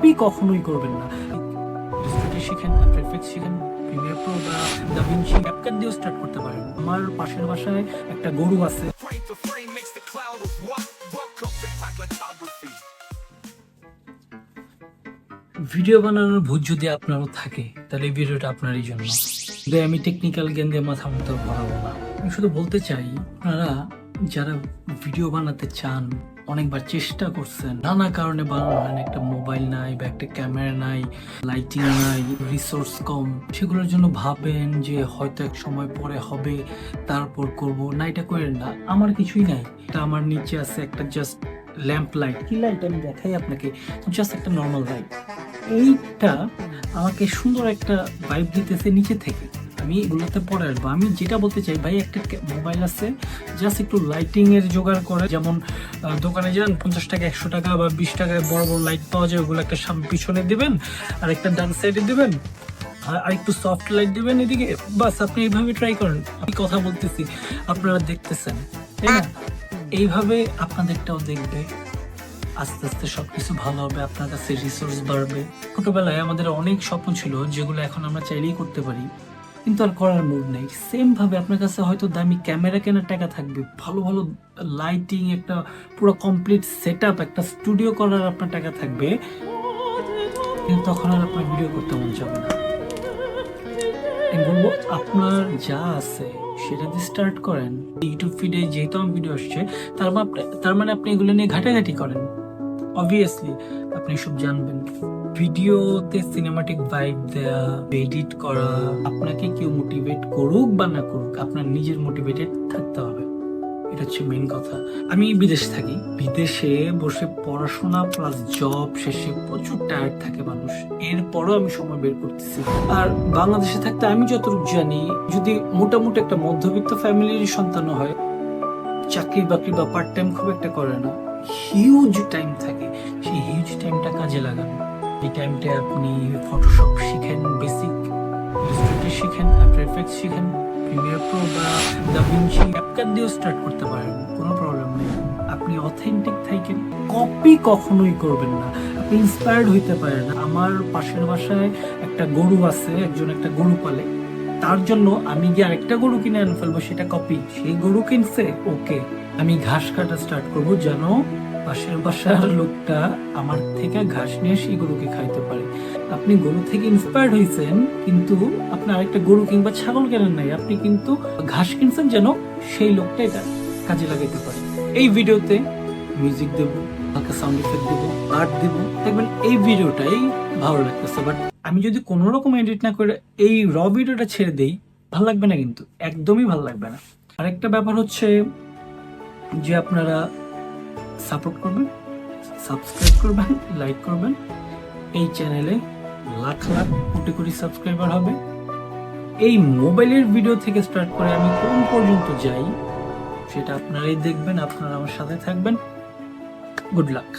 Copy কখনোই করবেন না। শিখেন, আফটার এফেক্টস শিখেন, প্রিমিয়ার প্রো বা দাভিঞ্চি ক্যাপকাট দিয়েও স্টার্ট করতে পারেন। আমার পাশের বাসায় একটা গরু আছে, ভিডিও বানানোর ভূত যদি আপনারও থাকে তাহলে এই ভিডিওটা আপনারই জন্য। আমি টেকনিক্যাল জ্ঞান দিয়ে মাথা মতো ভরাবো না। আমি শুধু বলতে চাই, আপনারা যারা ভিডিও বানাতে চান, অনেকবার চেষ্টা করছেন, নানা কারণে বানানো হয় না, একটা মোবাইল নাই বা একটা ক্যামেরা নাই, লাইটিং নাই, রিসোর্স কম, সেগুলোর জন্য ভাবেন যে হয়তো এক সময় পরে হবে, তারপর করব না। এটা করেন না। আমার কিছুই নাই, এটা আমার নিচে আছে একটা জাস্ট ল্যাম্প লাইট। কি লাইট আমি দেখাই আপনাকে, জাস্ট একটা নর্মাল লাইট। এইটা আমাকে সুন্দর একটা ভাইব দিতেছে নিচে থেকে। আমি এগুলোতে পরে আসবো। আমি যেটা বলতে চাই, ভাই একটা মোবাইল আছে, জাস্ট একটু লাইটিং এর জোগাড় করে, যেমন দোকানে যান 50 টাকা 100 টাকা বা 20 টাকায় বড় বড় লাইট পাওয়া যায়, ওগুলো একটা পিছনে দিবেন আর একটা ডান সাইডে দিবেন আর একটু সফট লাইট দিবেন এদিকে, বাস। আপনি এইভাবে ট্রাই করেন। আমি কথা বলতেছি, আপনারা দেখতেছেন, তাই না? এইভাবে আপনাদেরটাও দেখবে, আস্তে আস্তে সবকিছু ভালো হবে, আপনার কাছে রিসোর্স বাড়বে। ছোটবেলায় আমাদের অনেক স্বপ্ন ছিল যেগুলো এখন আমরা চাইলেই করতে পারি, কিন্তু আর করার মুড নেই। সেম ভাবে আপনার কাছে হয়তো দামি ক্যামেরা কেনার টাকা থাকবে, ভালো ভালো লাইটিং, একটা পুরো কমপ্লিট সেটআপ, একটা স্টুডিও করার আপনার টাকা থাকবে, কিন্তু তখন আর আপনার ভিডিও করতে মন যাবে না। আমি বলবো, আপনার যা আছে সেটা দিয়ে স্টার্ট করেন। ইউটিউব ফিডে যেহেতু আমার ভিডিও আসছে, তার মানে আপনি এগুলো নিয়ে ঘাটাঘাটি করেন। অবভিয়াসলি আপনি সব জানবেন। ভিডিওতে সিনেমাটিক ভাইব দেয়া, এডিট করা, আপনাকে কেউ মোটিভেট করুক বা না করুক, আপনার নিজের মোটিভেটেড থাকতে হবে। এটা হচ্ছে মেইন কথা। আমি বিদেশে থাকি, বিদেশে বসে পড়াশোনা প্লাস জব শেষে প্রচুর টায়ার্ড থাকে মানুষ, এরপরও আমি সময় বের করতেছি। আর বাংলাদেশে থাকতে আমি যতটুকু জানি, যদি মোটামুটি একটা মধ্যবিত্ত ফ্যামিলির সন্তান হয়, চাকরি বাকরি বা পার্ট টাইম খুব একটা করে না, হিউজ টাইম থাকে, সেই হিউজ টাইমটা কাজে লাগান। এই টাইমটা আপনি ফটোশপ শিখেন, বেসিক ইলাস্ট্রেটর শিখেন, আফটার এফেক্টস শিখেন, প্রিমিয়ার প্রো বা দাভিঞ্চি ক্যাপকাট দিয়েও স্টার্ট করতে পারেন, কোনো প্রবলেম নেই। আপনি অথেন্টিক থাকেন, কপি কখনোই করবেন না। আপনি ইন্সপায়ার্ড হইতে পারেন। আমার পাশের বাসায় একটা গরু আছে, একজন একটা গরু পালে, তার জন্য আমি গিয়ে আরেকটা গরু কিনে আনে ফেলবো, সেটা কপি। সেই গরু কিনছে, ওকে, আমি ঘাস কাটা স্টার্ট করব, যেন পাশের বাসার লোকটা আমার থেকে ঘাস নিয়ে সেই গরুকে খাইতে পারে। আপনি গরু থেকে ইন্সপায়ার্ড হয়েছেন, কিন্তু আপনি আরেকটা গরু কিংবা ছাগল কেনেন নাই, আপনি কিন্তু ঘাস কিনছেন যেন সেই লোকটা এটা কাজে লাগাইতে পারে। এই ভিডিওতে মিউজিক দেবো, হালকা সাউন্ড এফেক্ট দেবো, আর্ট দেবো, দেখবেন এই ভিডিওটাই ভালো লাগতেছে। বাট আমি যদি কোনো রকম এডিট না করে এই র ভিডিওটা ছেড়ে দেই, ভালো লাগবে না, কিন্তু একদমই ভালো লাগবে না। আরেকটা ব্যাপার হচ্ছে যে আপনারা সাপোর্ট করবেন, সাবস্ক্রাইব করবেন, লাইক করবেন। এই চ্যানেলে লাখ লাখ কোটি কোটি সাবস্ক্রাইবার হবে। এই মোবাইলের ভিডিও থেকে স্টার্ট করে আমি কোন পর্যন্ত যাই সেটা আপনারাই দেখবেন, আপনারা আমার সাথে থাকবেন। Good luck.